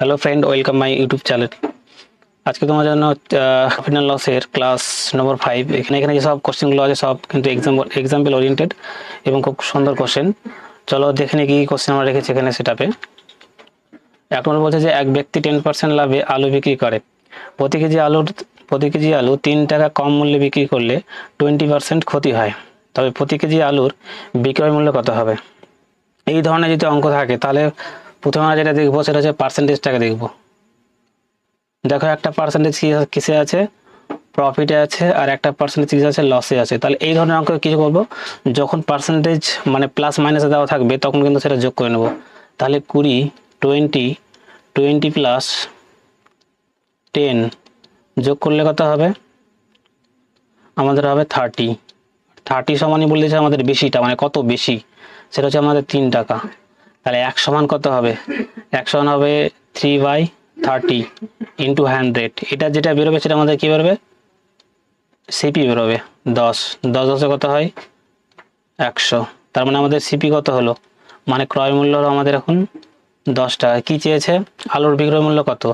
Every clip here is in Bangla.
Hello friend, welcome my YouTube channel. আজকে তোমার জন্য প্রফিট অ্যান্ড লসের ক্লাস নম্বর 5। এখানে এখানে যে সব কোশ্চেনগুলো আছে সব কিন্তু এক্সাম্পল ওরিয়েন্টেড এবং খুব সুন্দর কোশ্চেন। চলো দেখে নিই কি কোশ্চেন আমরা রেখেছি এখানে সেটাপে। এক নম্বর বলছে যে এক ব্যক্তি 10% লাভে আলু বিক্রি করে। প্রতি কেজি আলু 3 টাকা কম মূল্যে বিক্রি করলে 20% ক্ষতি হয়। তবে প্রতি কেজি আলুর বিক্রয় মূল্য কত হবে? এই ধরনের যদি অঙ্ক থাকে তাহলে প্রথমে আমরা যেটা দেখবো সেটা হচ্ছে পার্সেন্টেজটাকে দেখবো। দেখো একটা পার্সেন্টেজ কিসে আছে, প্রফিটে আছে, আর একটা পার্সেন্টেজ কিসে আছে, লসে আছে। তাহলে এই ধরনের অঙ্ক কিছু করবো, যখন পার্সেন্টেজ মানে প্লাস মাইনাসে দেওয়া থাকবে তখন কিন্তু সেটা যোগ করে নেব। তাহলে 20, 20, 20 প্লাস 10 যোগ করলে কত হবে? আমাদের হবে 30। 30 সমানই বলে দিয়েছে আমাদের বেশিটা, মানে কত বেশি সেটা হচ্ছে আমাদের 3 টাকা। তাহলে 1 সমান কত হবে? 1 সমান হবে 3/30 ইন্টু 100। এটা যেটা বেরোবে সেটা আমাদের কি বেরোবে? সিপি বেরোবে 10। 10 কত হয়? 100। তার মানে আমাদের সিপি কত হলো, মানে ক্রয় মূল্য হলো আমাদের এখন 10 টাকা। কি চেয়েছে? আলুর বিক্রয় মূল্য কত।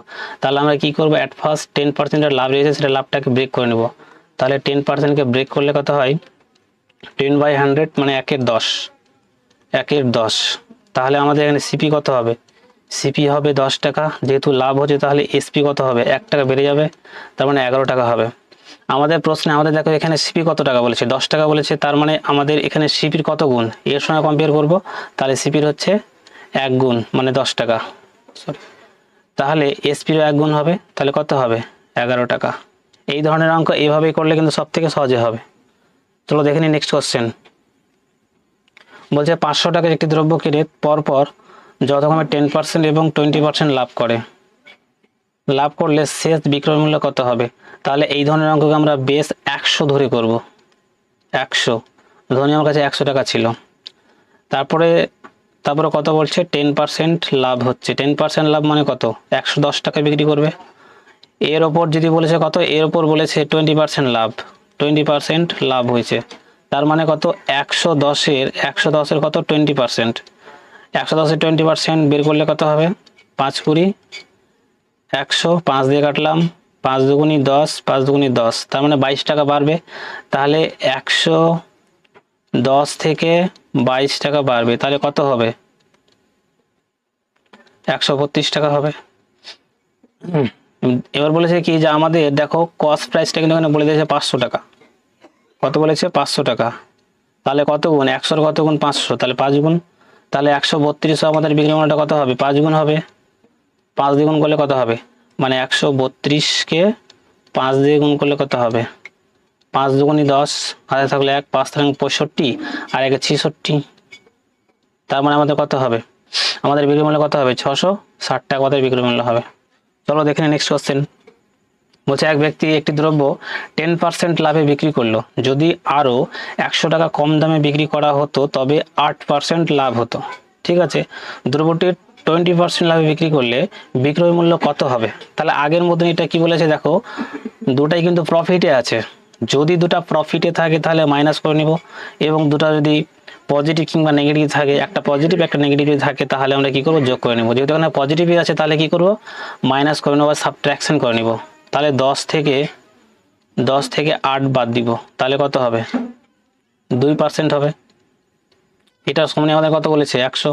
তাহলে আমরা কি করবো, অ্যাট ফার্স্ট 10% লাভ রয়েছে সেটা লাভটাকে ব্রেক করে নেব। তাহলে 10%কে ব্রেক করলে কত হয়? 10/100 মানে 1/10। 1/10। তাহলে আমাদের এখানে সিপি কত হবে? সিপি হবে 10 টাকা। যেহেতু লাভ হচ্ছে তাহলে এসপি কত হবে? 1 টাকা বেড়ে যাবে, তার মানে 11 টাকা হবে। আমাদের প্রশ্নে আমাদের দেখো এখানে সিপি কত টাকা বলেছে, 10 টাকা বলেছে। তার মানে আমাদের এখানে সিপির কত গুণ এর সঙ্গে কম্পেয়ার করব। তাহলে সিপির হচ্ছে 1 গুণ, মানে 10 টাকা। সরি, তাহলে এসপিরও 1 গুণ হবে। তাহলে কত হবে? 11 টাকা। এই ধরনের অঙ্ক এইভাবেই করলে কিন্তু সব থেকে সহজে হবে। চলো দেখে নিই নেক্সট কোশ্চেন। বলছে 500 টাকার একটি দ্রব্য কিনে পরপর যথাক্রমে 10% এবং 20% লাভ করলে শেষ বিক্রয় মূল্য কত হবে? তাহলে এই ধরনের অঙ্ককে আমরা বেস 100 ধরে করব। 100 ধরে আমার কাছে 100 টাকা ছিল। তারপরে কত বলছে? 10% লাভ হচ্ছে। 10% লাভ মানে কত? 110 টাকা বিক্রি করবে। এর ওপর যদি বলেছে কত, এর ওপর বলেছে 20% লাভ। 20% লাভ হয়েছে, তার মানে কত? 110-এর কত? 20%। 110-এর 20% বের করলে কত হবে? 5 কুড়ি 100, 5 দিয়ে কাটলাম, 5 দুগুণি 10, 5 দুগুণি 10, তার মানে 22 টাকা বাড়বে। তাহলে 110 থেকে 22 টাকা বাড়বে, তাহলে কত হবে? 132 টাকা হবে। এবার বলেছে কি যে আমাদের দেখো কস্ট প্রাইসটা কিন্তু এখানে বলে দিয়েছে 500 টাকা। কত বলেছে? 500 টাকা। তাহলে কত গুণ? 100-র কত গুণ? 500, তাহলে 5 গুণ। তাহলে 132 আমাদের বিক্রয় মূল্যটা কত হবে? 5 গুণ হবে। 5 দিয়ে গুণ করলে কত হবে? মানে 132-কে 5 দিয়ে গুণ করলে কত হবে? 5 দুগুণি 10, হাতে থাকলে 1, 5 থাকলে 65, আর 1 66। তার মানে আমাদের কত হবে? আমাদের বিক্রয় মূল্য কত হবে? 660 টাকা আমাদের বিক্রয় মূল্য হবে। চলো দেখে নিই নেক্সট কোশ্চেন। বলছে এক ব্যক্তি একটি দ্রব্য 10% লাভে বিক্রি করলো। যদি আরো 100 টাকা কম দামে বিক্রি করা হতো তবে 8% লাভ হতো। ঠিক আছে, দ্রব্যটির 20% লাভে বিক্রি করলে বিক্রয় মূল্য কত হবে? তাহলে আগের মতন এটা কি বলেছে দেখো, দুটাই কিন্তু প্রফিটে আছে। যদি দুটা প্রফিটে থাকে তাহলে মাইনাস করে নিব, এবং দুটা যদি পজিটিভ কিংবা নেগেটিভ থাকে, একটা পজিটিভ একটা নেগেটিভ থাকে, তাহলে আমরা কি করব? যোগ করে নেব। যেহেতু এখানে পজিটিভই আছে তাহলে কি করব? মাইনাস করে নেব বা সাবট্রাকশন করে নিব। তাহলে 10 থেকে 8 বাদ দিব, তাহলে কত হবে? 2% হবে। এটা সমান আমাদের কত বলেছে? 100।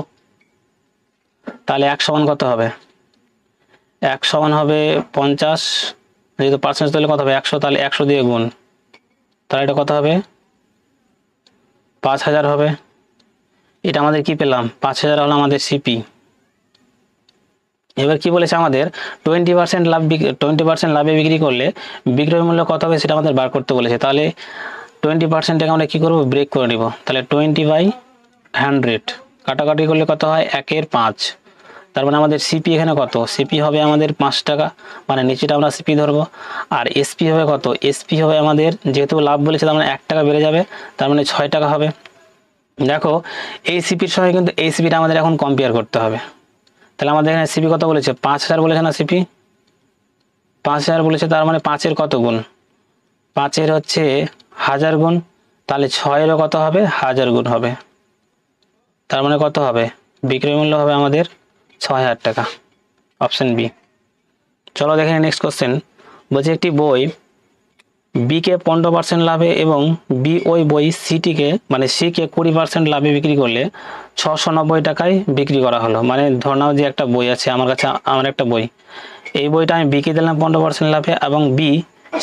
তাহলে 1 সমান কত হবে? 1 সমান হবে 50। যেহেতু পার্সেন্টেজ তাহলে কত হবে? 100। তাহলে 100 দিয়ে গুণ, তাহলে এটা কত হবে? 5000 হবে। এটা আমাদের কি পেলাম? 5000 হলো আমাদের সিপি। এবার কি বলেছে আমাদের 20% লাভে বিক্রি করলে বিক্রয় মূল্য কত হবে সেটা আমাদের বার করতে বলেছে। তাহলে 20%টাকে আমরা কি করব? ব্রেক করে নিব। তাহলে 20/100 কাটাকাটি করলে কত হয়? 1/5। তার মানে আমাদের সিপি এখানে কত? সিপি হবে আমাদের 5 টাকা, মানে নিচেটা আমরা সিপি ধরবো। আর এসপি হবে কত? এসপি হবে আমাদের, যেহেতু লাভ বলেছে তার মানে 1 টাকা বেড়ে যাবে, তার মানে 6 টাকা হবে। দেখো এই সিপির সঙ্গে কিন্তু এই সিপিটা আমাদের এখন কম্পেয়ার করতে হবে। তাহলে আমাদের এখানে সিপি কত বলেছে? 5000 বলেছে না? সিপি 5000 বলেছে, তার মানে 5-এর কত গুণ? 5-এর হচ্ছে 1000 গুণ। তাহলে 6-এরও কত হবে? 1000 গুণ হবে। তার মানে কত হবে? বিক্রয় মূল্য হবে আমাদের 6000 টাকা। Option B. চলো দেখে নেক্সট কোশ্চেন। বলছে একটি বই বিকে 15% লাভে এবং বি ওই বই সিটিকে মানে সিকে 20% লাভে বিক্রি করলে 690 টাকায় বিক্রি করা হলো। মানে ধর নাও যে একটা বই আছে আমার কাছে, আমার একটা বই, এই বইটা আমি বিকে দিলাম 15% লাভে এবং বি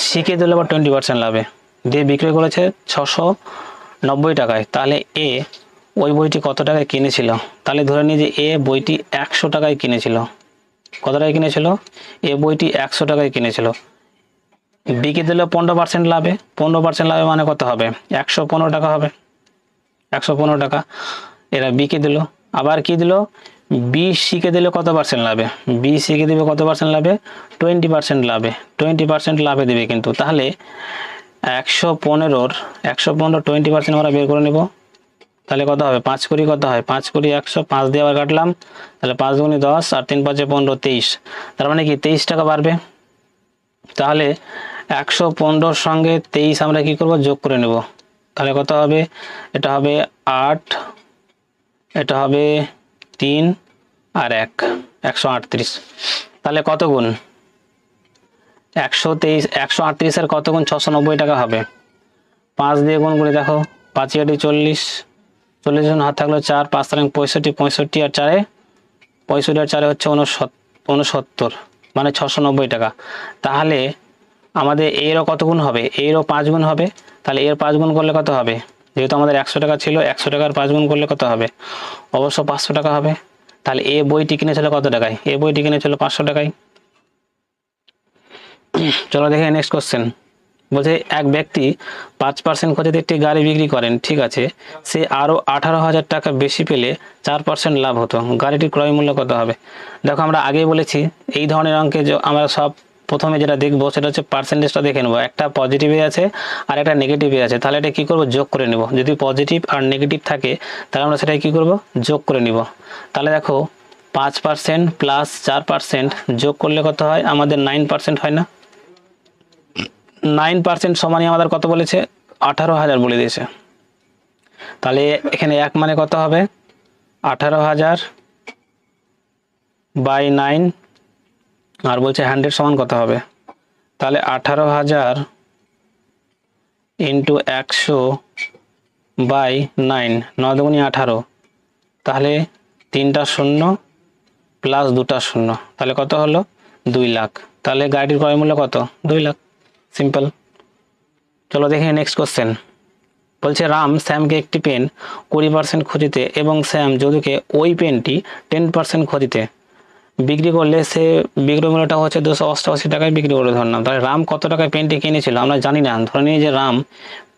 সিকে দিল আবার 20% লাভে, দিয়ে বিক্রি করেছে 690 টাকায়। তাহলে এ ওই বইটি কত টাকায় কিনেছিল? তাহলে ধরে নিই যে এ বইটি 100 টাকায় কিনেছিল। কত টাকায় কিনেছিল? এ বইটি 100 টাকায় কিনেছিল। বিকে দিল 15% লাভে, 15% লাভে মানে কত হবে? 115 টাকা হবে, 115 টাকা এরা বিকে দিল। আবার কি দিল? বি সিকে দিলে কত পার্সেন্ট লাভে? বি সিকে দিবে কত পার্সেন্ট লাভে? 20% লাভে, 20% লাভে দিবে কিন্তু। তাহলে 115 20% আমরা বের করে নেব। তাহলে কত হবে? 5 কুড়ি কত হয়? 5 কুড়ি 100, 5 দিয়ে আবার কাটলাম, তাহলে 5 দুগুণে 10 আর 3 5 15, 23। তার মানে কি 23 টাকা বাড়বে। তাহলে 115 সঙ্গে 23 আমরা কি করব? যোগ করে নেব। তাহলে কত হবে? এটা হবে 8, এটা হবে 3 আর 1, 138। তাহলে কত গুণ? 123, 138 এর কত গুণ? 690 টাকা হবে। 5 দিয়ে গুণ করে দেখো, 5 এটি 40, 40 জন হাত থাকলো 4, 5 তারিখ 65, 65 আর 4 65 আর 4 হচ্ছে 69, মানে 690 টাকা। তাহলে আমাদের এরও কত গুণ হবে? এরও 5 গুণ হবে। তাহলে এর 5 গুণ করলে কত হবে? যেহেতু আমাদের 100 টাকা ছিল, 100 টাকার 5 গুণ করলে কত হবে? অবশ্য 500 টাকা হবে। তাহলে এ বইটি কিনেছিল কত টাকায়? এ বইটি কিনেছিল 500 টাকায়। চলো দেখে নেক্সট কোশ্চেন। বলছে এক ব্যক্তি 5% খরচে একটি গাড়ি বিক্রি করেন, ঠিক আছে, সে আরো 18,000 টাকা বেশি পেলে 4% লাভ হতো। গাড়িটির ক্রয় মূল্য কত হবে? দেখো আমরা আগেই বলেছি এই ধরনের অঙ্কে যে আমরা সব প্রথমে যেটা দেখবো সেটা হচ্ছে পার্সেন্টেজটা দেখে নেবো। একটা পজিটিভে আছে আর একটা নেগেটিভে আছে, তাহলে এটা কি করব? যোগ করে নেব। যদি পজিটিভ আর নেগেটিভ থাকে তাহলে আমরা সেটাই কি করব? যোগ করে নিব। তাহলে দেখো 5% প্লাস 4% যোগ করলে কত হয়? আমাদের 9% হয় না? 9% সমানই আমাদের কত বলেছে? 18,000 বলে দিয়েছে। তাহলে এখানে 1 মানে কত হবে? 18,000 বাই 9, আর বলছে 100 সমান কত হবে? তাহলে 18,000 ইন্টু 100 বাই 9, 9 দুগুণে 18, তাহলে 3টা শূন্য প্লাস 2টা শূন্য, তাহলে কত হলো? 2 লাখ। তাহলে গাড়ির ক্রয় মূল্য কত? 2 লাখ। সিম্পল। চলো দেখে নেক্সট কোশ্চেন। বলছে রাম শ্যামকে একটি পেন 20% ক্ষতিতে এবং শ্যাম যদুকে ওই পেনটি 10% ক্ষতিতে বিক্রি করলে সে বিক্রয় মূল্যটা হচ্ছে 288 টাকায় বিক্রি করে ধরলাম। তাহলে রাম কত টাকায় পেনটি কিনেছিল আমরা জানি না। ধরে নিই যে রাম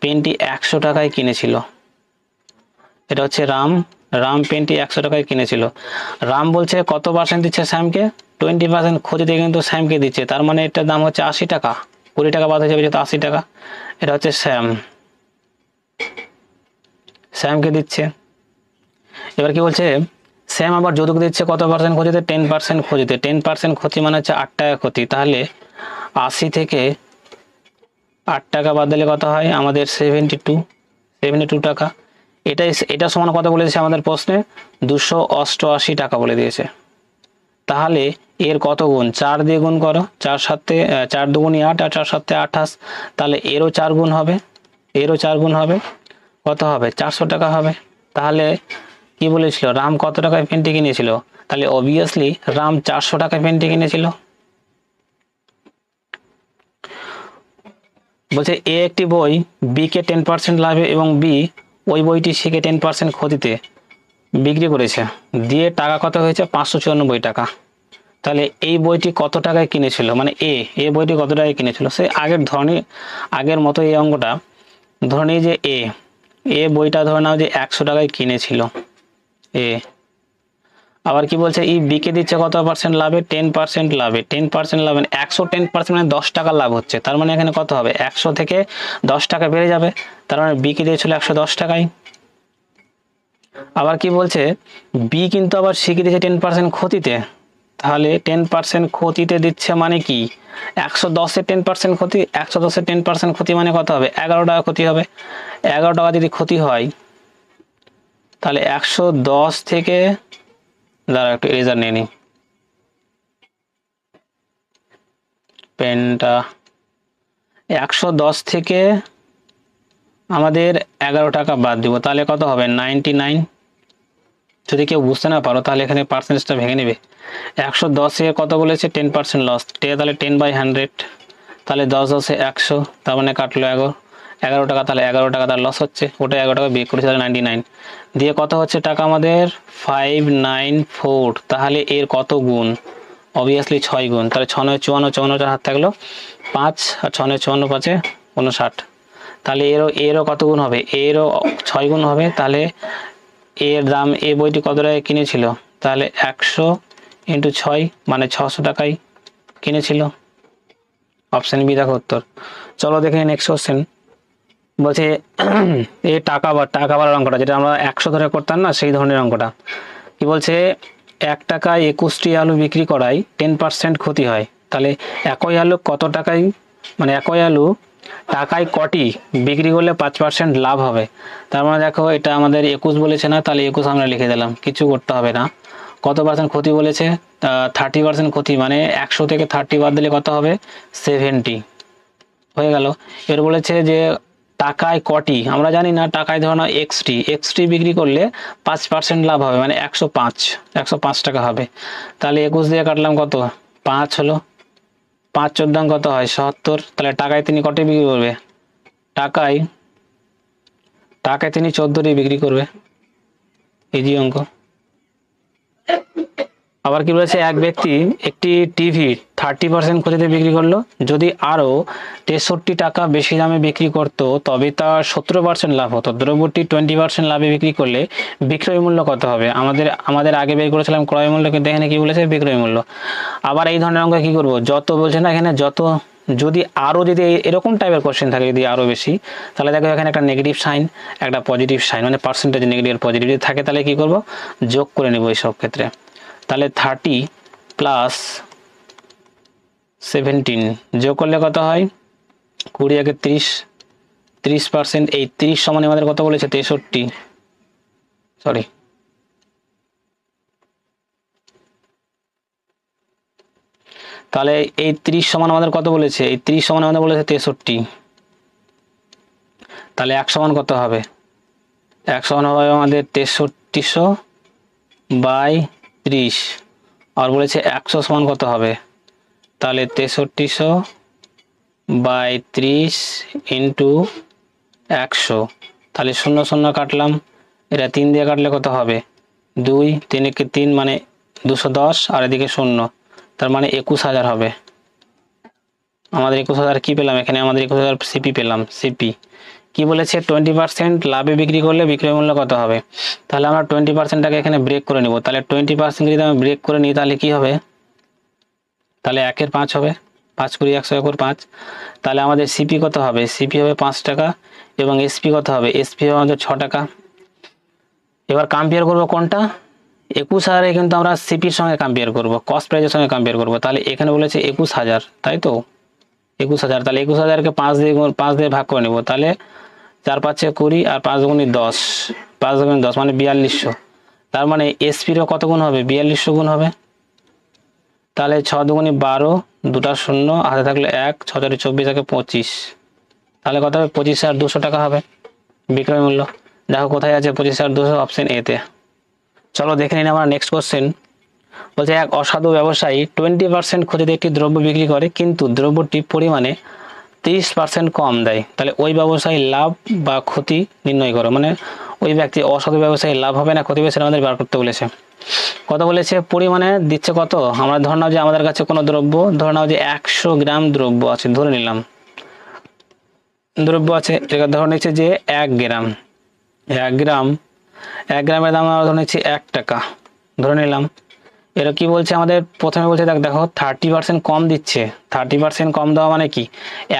পেনটি 100 টাকায় কিনেছিল। এটা হচ্ছে রাম পেনটি 100 টাকায় কিনেছিল। রাম বলছে কত পার্সেন্ট দিচ্ছে শ্যামকে? 20% ক্ষতিতে কিন্তু শ্যামকে দিচ্ছে। তার মানে এটার দাম হচ্ছে 80 টাকা। 20 টাকা বাদ হয়ে যাবে, যেহেতু 80 টাকা। এটা হচ্ছে শ্যামকে দিচ্ছে। এবার কি বলছে? শ্যাম আবার যদুকে দিচ্ছে কত পার্সেন্ট ক্ষতিতে? 10% ক্ষতিতে। 10% ক্ষতি মানে হচ্ছে 8 টাকা ক্ষতি। তাহলে 80 থেকে 8 টাকা বাদ দিলে কত হয়? আমাদের 72 টাকা। এটা সমান কত বলে দিয়েছে আমাদের প্রশ্নে? 288 টাকা বলে দিয়েছে। তাহলে এর কত গুণ? 4 দিয়ে গুণ করো, 4 দুগুণে 8 আর 4 7 28, তাহলে এরও 4 গুণ হবে, এরও 4 গুণ হবে। কত হবে? 400 টাকা হবে। তাহলে কি বলেছিল? রাম কত টাকায় পেনটি কিনেছিল? তাহলে অবভিয়াসলি রাম 400 টাকায় পেনটি কিনেছিল। বলছে এ একটি বই বি কে 10% লাভে এবং বি ওই বইটি সিকে 10% ক্ষতিতে বিক্রি করেছে, দিয়ে টাকা কত হয়েছে? 594 টাকা। তাহলে এই বইটি কত টাকায় কিনেছিল? মানে এ বইটি কত টাকায় কিনেছিল? সে আগের মতো এই অঙ্কটা ধরে নিই যে এ বইটা ধরে নাও যে 100 টাকায় কিনেছিল এ। আবার কি বলছে? ই বিকে দিচ্ছে কত পার্সেন্ট লাভে? 10% লাভে। 10% লাভে 110% মানে 10 টাকা লাভ হচ্ছে। তার মানে এখানে কত হবে? 100 থেকে 10 টাকা বেড়ে যাবে। তার মানে বিকে দিয়েছিল 110 টাকায়। আবার কি বলছে? বি কিন্তু আবার সিকে দিয়েছে 10% ক্ষতিতে। তাহলে 10% ক্ষতিতে দিচ্ছে মানে কি? 110-এর 10% ক্ষতি, 110-এর 10% ক্ষতি মানে কত হবে? 11 টাকা ক্ষতি হবে। 11 টাকা যদি ক্ষতি হয় তাহলে 110 থেকে, দাঁড়া একটু এরেজার নিয়ে নিই, পেনটা 110 থেকে আমাদের 11 টাকা বাদ দিব, তাহলে কত হবে 99। যদি কেউ বুঝতে না পারো তাহলে এখানে পার্সেন্টেজটা ভেঙে নেবে। 110 কত বলেছে 10% লস, তাহলে 10/100, তাহলে 10 100, তার মানে কাটলো 11 টাকা, তাহলে 11 টাকা তার লস হচ্ছে, ওটা 11 টাকা বিয়োগ করেছে, তাহলে 99 দিয়ে কত হচ্ছে টাকা আমাদের 594। তাহলে এর কত গুণ? অবভিয়াসলি 6 গুণ। তাহলে 6 9 54, 54 হাত থাকলো 5, আর 6 9 54 5 59। তাহলে এরও কত গুণ হবে? এরও 6 গুণ হবে। তাহলে এর দাম, এই বইটি কত টাকায় কিনেছিল? তাহলে 100 × 6 মানে 600 টাকায় কিনেছিল। অপশন বি দেখো উত্তর। চলো দেখে নেক্সট কোশ্চেন। বলছে এই টাকা বাড়ার অঙ্কটা, যেটা আমরা 100 ধরে করতাম না, সেই ধরনের অঙ্কটা। কি বলছে? 1 টাকায় 21টি আলু বিক্রি করায় 10% ক্ষতি হয়। তাহলে একই আলু কত টাকায়, মানে একই আলু টাকায় কটি বিক্রি করলে 5% লাভ হবে? তার মানে দেখো এটা আমাদের 21 বলেছে না, তাহলে 21 আমরা লিখে দিলাম, কিছু করতে হবে না। কত পার্সেন্ট ক্ষতি বলেছে? 30% ক্ষতি, মানে 100 থেকে 30 বাদ দিলে কত হবে? 70 হয়ে গেল। এর বলেছে যে টাকায় কটি, আমরা জানি না, টাকায় ধরো না এক্সটি বিক্রি করলে 5% লাভ হবে, মানে 105 টাকা হবে। তাহলে 21 দিয়ে কাটলাম কত? 5 হলো, 5 14 কত হয়? 77। তাহলে টাকায় তিনি কটি বিক্রি করবে? টাকায় তিনি 14 বিক্রি করবে। ইজি অঙ্ক। আবার কি বলেছে? এক ব্যক্তি একটি টিভি 30% ক্ষতিতে বিক্রি করলো। যদি আরো 63 টাকা বেশি দামে বিক্রি করত তবে তার 17% লাভ হতো। দ্রব্যটি 20% লাভে বিক্রি করলে বিক্রয় মূল্য কত হবে? আমাদের আগে বের করেছিলাম ক্রয় মূল্য, কিন্তু এখানে কি বলেছে? বিক্রয় মূল্য। আবার এই ধরনের অঙ্ক কি করব? যত বলছে না এখানে, যত যদি এরকম টাইপের কোশ্চেন থাকে, যদি আরো বেশি, তাহলে দেখো এখানে একটা নেগেটিভ সাইন, একটা পজিটিভ সাইন, মানে পার্সেন্টেজ নেগেটিভ আর পজিটিভ থাকে, তাহলে কি করব? যোগ করে নেব এই সব ক্ষেত্রে। তাহলে 30 + 17 যোগ করলে কত হয়? 20 × 30, 30%। এই 30 সমান আমাদের কত বলেছে? 63, সরি, তাহলে এই 30 সমান আমাদের কত বলেছে? এই 30 সমান আমাদের বলেছে 63। তাহলে 1 সমান কত হবে? 1 সমান হবে আমাদের 6300/30, আর বলেছে 100 সমান কত হবে? তাহলে 6300/30 × 100। তাহলে 0 0 কাটলাম, এটা 3 দিয়ে কাটলে কত হবে? 2, 3 × 3 মানে 210, আর এদিকে 0, তার মানে 21000 হবে। আমাদের 21000 কি পেলাম? এখানে আমাদের 21000 সিপি পেলাম। সিপি কি বলেছে? 20% লাভে বিক্রি করলে বিক্রয় মূল্য কত হবে? তাহলে আমরা 20%টাকে এখানে ব্রেক করে নিব। তাহলে 20% যদি আমি ব্রেক করে নিই তাহলে কি হবে? তাহলে 1 এর 5 হবে, 5 × 100 × 5। তাহলে আমাদের সিপি কত হবে? সিপি হবে 5 টাকা, এবং এসপি কত হবে? এসপি হবে আমাদের 6 টাকা। এবার কম্পেয়ার করব কোনটা? 21000 কিন্তু আমরা সিপির সঙ্গে কম্পেয়ার করব, কস্ট প্রাইসের সঙ্গে কম্পেয়ার করব। তাহলে এখানে বলেছে 21000, তাই তো 21000। তাহলে 21000কে 5 দিয়ে ভাগ করে নেব। তাহলে 4 5 20, আর 5 × 10, 5 × 10 মানে 4200। তার মানে এসপিরও কত গুণ হবে? 4200 গুণ হবে। তাহলে 6 2 × 12, 2টা 0, হাতে থাকলে 1, 6 4 24, 25। তাহলে কত হবে? 25200 টাকা হবে বিক্রয় মূল্য। দেখো কোথায় আছে 25200? অপশন এ তে। চলো দেখে নিন আমরা নেক্সট কোশ্চেন। বলছে এক অসাধু ব্যবসায়ী 20% ক্ষতিতে একটি দ্রব্য বিক্রি করে, কিন্তু দ্রব্যটি পরিমাণে 30% কম দেয়। তাহলে ওই ব্যবসায়ী লাভ বা ক্ষতি নির্ণয় করো, মানে ওই ব্যক্তি অসাধু ব্যবসায়ী লাভ হবে না ক্ষতি হবে সেটা আমাদের বার করতে বলেছে। কত বলেছে? পরিমাণে দিচ্ছে কত? আমরা ধরে নাও যে আমাদের কাছে কোনো দ্রব্য, ধরে নাও যে 100 গ্রাম দ্রব্য আছে, ধরে নিলাম দ্রব্য আছে, এটা ধরে নিচ্ছে যে 1 গ্রাম, 1 গ্রামের দাম আমরা ধরে নিচ্ছি 1 টাকা, ধরে নিলাম। এরা কি বলছে আমাদের? প্রথমে বলছে দেখো 30% কম দিচ্ছে। 30% কম দেওয়া মানে কি?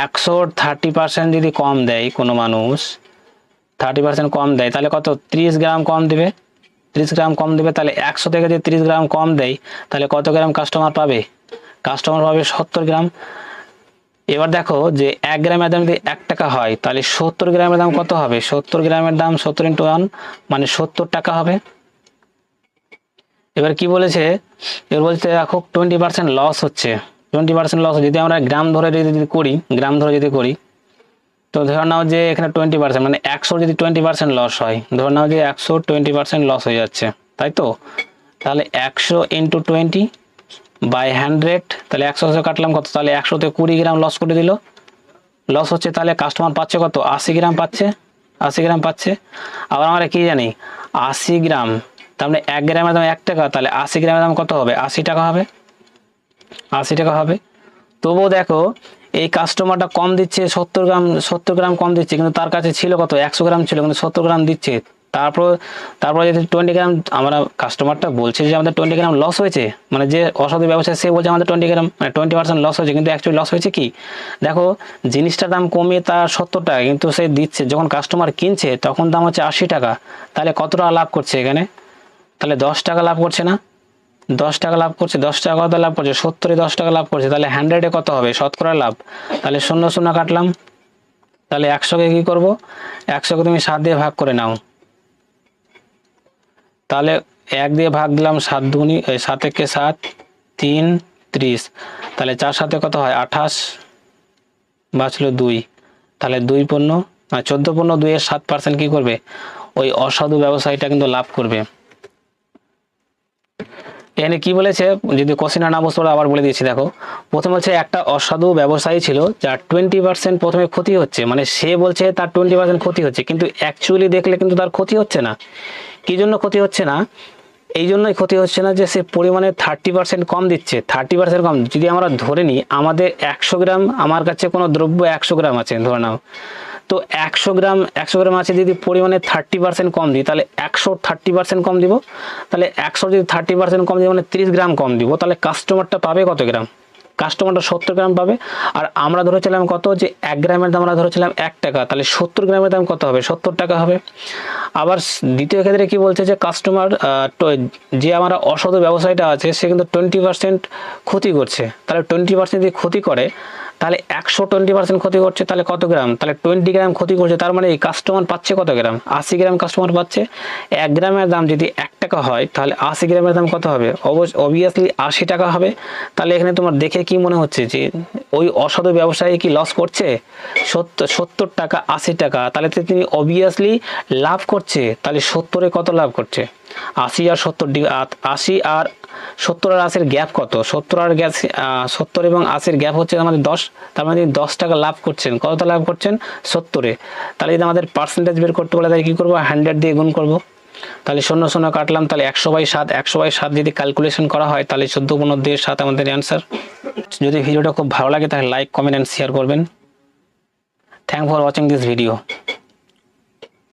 100 30% যদি কম দেয় কোনো মানুষ, 30% কম দেয়, তাহলে কত? 30 গ্রাম কম দেবে, 30 গ্রাম কম দেবে। তাহলে 100 থেকে যদি 30 গ্রাম কম দেয়, তাহলে কত গ্রাম কাস্টমার পাবে? কাস্টমার পাবে 70 গ্রাম। এবার দেখো যে 1 গ্রামের দাম যদি 1 টাকা হয়, তাহলে 70 গ্রামের দাম কত হবে? 70 গ্রামের দাম 70 × 1 মানে 70 টাকা হবে। এবার কি বলেছে? এবার বলতে দেখো 20% লস হচ্ছে, 20% লস। যদি আমরা গ্রাম ধরে যদি করি তো ধরে নাও যে এখানে 20% মানে 100 যদি 20% লস হয়, ধরে নাও যে 100 20% লস হয়ে যাচ্ছে, তাই তো? তাহলে 100 ইন্টু 20 বাই 100, তাহলে 100 কাটলাম কত, তাহলে 100-তে 20 গ্রাম লস করে দিল, লস হচ্ছে। তাহলে কাস্টমার পাচ্ছে কত, 80 গ্রাম পাচ্ছে, 80 গ্রাম পাচ্ছে। আবার আমরা কি জানি 80 গ্রাম, তার মানে 1 গ্রামের দাম 1 টাকা, তাহলে 80 গ্রামের দাম কত হবে, 80 টাকা হবে, 80 টাকা হবে। তবুও দেখো এই কাস্টমারটা কম দিচ্ছে, 70 গ্রাম কম দিচ্ছে, কিন্তু তার কাছে ছিল কত, 100 গ্রাম ছিল, কিন্তু 70 গ্রাম দিচ্ছে। তারপর যদি 20 গ্রাম, আমরা কাস্টমারটা বলছে যে আমাদের 20 গ্রাম লস হয়েছে, মানে যে অসাধু ব্যবসায়ী সে বলছে আমাদের 20 গ্রাম মানে 20% লস হয়েছে, কিন্তু অ্যাকচুয়ালি লস হয়েছে কি, দেখো জিনিসটার দাম কমিয়ে তার 70 টাকা, কিন্তু সে দিচ্ছে, যখন কাস্টমার কিনছে তখন দাম হচ্ছে 80 টাকা, তাহলে কত টাকা লাভ করছে এখানে, তাহলে 10 টাকা লাভ করছে না, 10 টাকা লাভ করছে, 10 টাকা কত লাভ করছে, 70-এ 10 টাকা লাভ করছে, তাহলে 100-এ কত হবে, শতকরা লাভ। তাহলে 0 0 কাটলাম, তাহলে 100-কে কি করব, 100-কে তুমি 7 দিয়ে ভাগ করে নাও, তাহলে 1 দিয়ে ভাগ দিলাম, 7 দুগুনি 7 একে 7, 3 30, তাহলে 4 7-এ কত হয় 28, বাঁচলো 2, তাহলে 2 পণ্য 14 পণ্য 2-এর 7% কি করবে, ওই অসাধু ব্যবসায়ীটা কিন্তু লাভ করবে। এখানে কি বলেছে, যদি কোশ্চেনটা না বুঝতে পারো আবার বলে দিয়েছি, দেখো প্রথমে হচ্ছে একটা অসাধু ব্যবসায়ী ছিল যার 20% প্রথমে ক্ষতি হচ্ছে, মানে সে বলছে তার 20% ক্ষতি হচ্ছে, কিন্তু অ্যাকচুয়ালি দেখলে কিন্তু তার ক্ষতি হচ্ছে না। কি জন্য ক্ষতি হচ্ছে না, এই জন্যই ক্ষতি হচ্ছে না যে সে পরিমাণে 30% কম দিচ্ছে, 30% কম। যদি আমরা ধরে নিই আমাদের 100 গ্রাম, আমার কাছে কোনো দ্রব্য 100 গ্রাম আছে ধরে নাও, তো 100 গ্রাম আছে, যদি পরিমাণে 30% কম দিই তাহলে 100 30% কম দিব, তাহলে 100 যদি 30% কম দিই মানে 30 গ্রাম কম দিব, তাহলে কাস্টমারটা পাবে কত গ্রাম, কাস্টমারটা 70 গ্রাম পাবে। আর আমরা ধরেছিলাম কত, যে 1 গ্রামের দাম আমরা ধরেছিলাম 1 টাকা, তাহলে 70 গ্রামের দাম কত হবে, 70 টাকা হবে। আবার দ্বিতীয় ক্ষেত্রে কি বলছে, যে কাস্টমার যে আমরা অসাধু ব্যবসায়ীটা আছে সে কিন্তু 20% ক্ষতি করছে, তাহলে 20% যদি ক্ষতি করে তাহলে 120% ক্ষতি করছে, তাহলে কত গ্রাম, তাহলে 20 গ্রাম ক্ষতি করছে, তার মানে এই কাস্টমার পাচ্ছে কত গ্রাম, 80 গ্রাম কাস্টমার পাচ্ছে। 1 গ্রামের দাম যদি 1 টাকা হয় তাহলে 80 গ্রামের দাম কত হবে, অবভিয়াসলি 80 টাকা হবে। তাহলে এখানে তোমার দেখে কি মনে হচ্ছে যে ওই অসাধু ব্যবসায়ী কি লস করছে, 70 টাকা 80 টাকা, তাহলে তিনি অবভিয়াসলি লাভ করছে। তাহলে 70-এ কত লাভ করছে, 80 আর 70, 80 আর 70 আর 80-এর গ্যাপ কত, 70 এবং 80-এর গ্যাপ হচ্ছে আমাদের 10, তার মানে 10 টাকা লাভ করছেন, কত লাভ করছেন 70-এ। তাহলে যদি আমাদের পার্সেন্টেজ বের করতে বলে তাহলে কি করবো, 100 দিয়ে গুণ করব, তাহলে 0 0 কাটলাম, তাহলে 100/7, 100/7 যদি ক্যালকুলেশন করা হয় তাহলে 14 গুণ 2 7 আমাদের অ্যান্সার। যদি ভিডিওটা খুব ভালো লাগে তাহলে লাইক কমেন্ট এন্ড শেয়ার করবেন। Thank for watching this video.